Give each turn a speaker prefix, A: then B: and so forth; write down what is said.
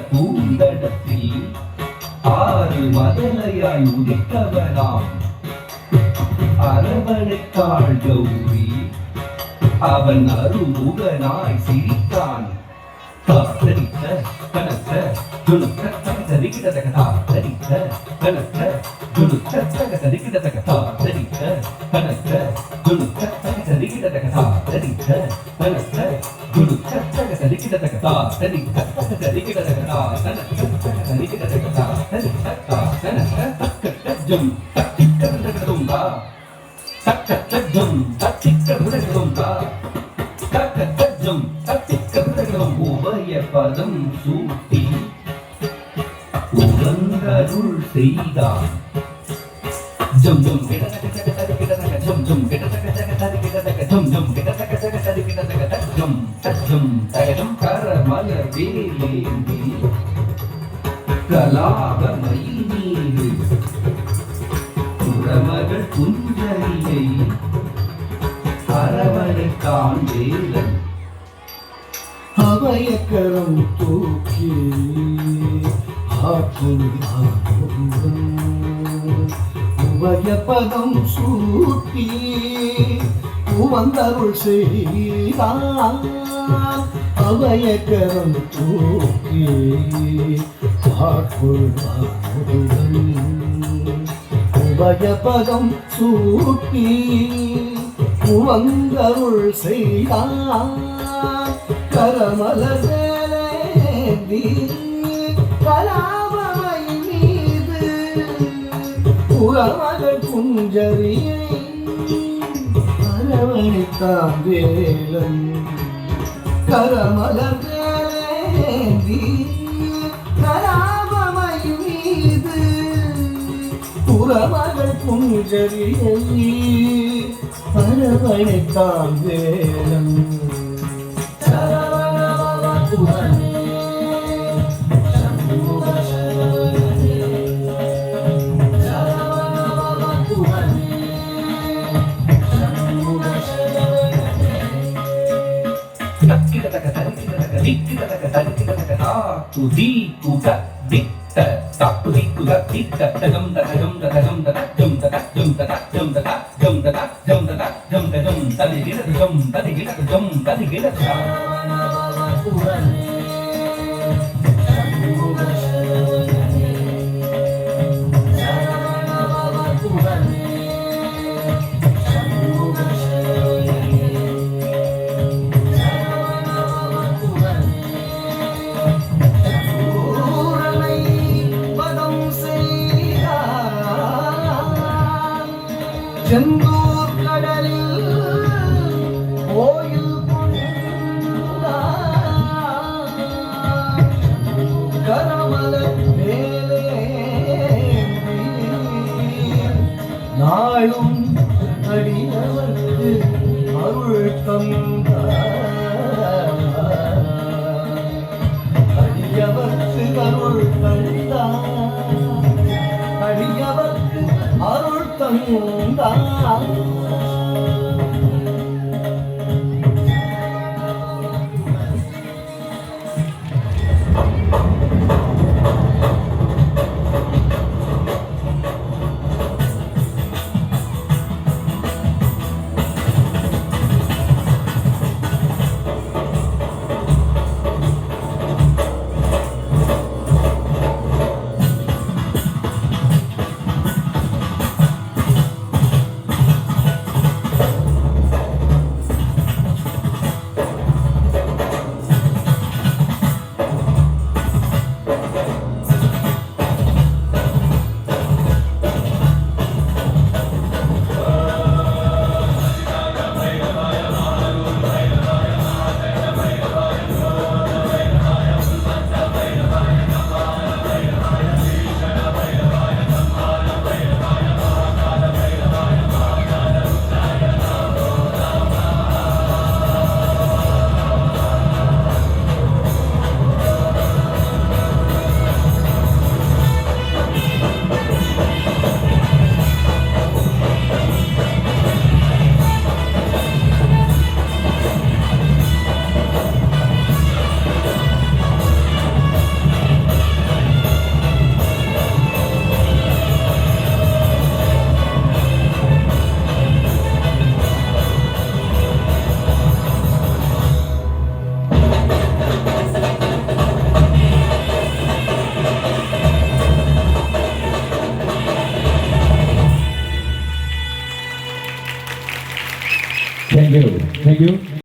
A: பூந்தடத்தில் ஆறு மதலையாய் உதித்தவனாம் அரவணைக்காள் கௌரி அவன் அருமுகனாய் சிரித்தான். தரித்த கனத்த துணுக்க தரிக்கிடதகதா தரித்த கனத்த துணுக்க தரிக்கிடதகதா தரித்த கனத்த துணுக்க தரிக்கிடதகதா தரித்த கனத்த துணுக்க தரிக்கிடதகதா தரித்த தரிக்கிடதகதா கனத்த தரிக்கிடதகதா தரித்த கனத்த தக்கட்ட ஜம் தக்கிடதகதும்டா தக்கட்ட ஜம் தக்கிடதகதும்டா தக்கட்ட ஜம் தக்கிடதகதும் உபய பதம் சூட்டி உலங்கருள் செய்தான். ஜம் ஜம் கிடதக கிடதக ஜம் ஜம் கிடதக கிடதக ஜம் ஜம் கிடதக கிடதக ஜம் ஜம் தயம் கரமல வேலேந்தி கலாப மயில் மீது புறமகள் குஞ்சரியை அரவணைக்கான் வேலன்
B: அபயக்கரம் தூக்கி உபயபதம் சூட்டி உவந்தருள் செய்தான். அபயக்கரம் தூக்கி உபயபதம் சூட்டி உவந்தருள் செய்தான். கரமலி கலாபமை மீது புறமகள் குஞ்சரியை அரவணைத்தான் வேலன். கரமலி கலாபமை மீது புறமகள் குஞ்சரியை அரவணைத்தான் வேலன். செந்தூர் கடலில் கோயில் கரமல மேலே நாளும் அடியவர்க்கு அருள் தந்தார். அடியவர்க்கு அருள் தந்தார். அடியவர்க்கு அருள் தந்தார்.
C: தேங்க்யூ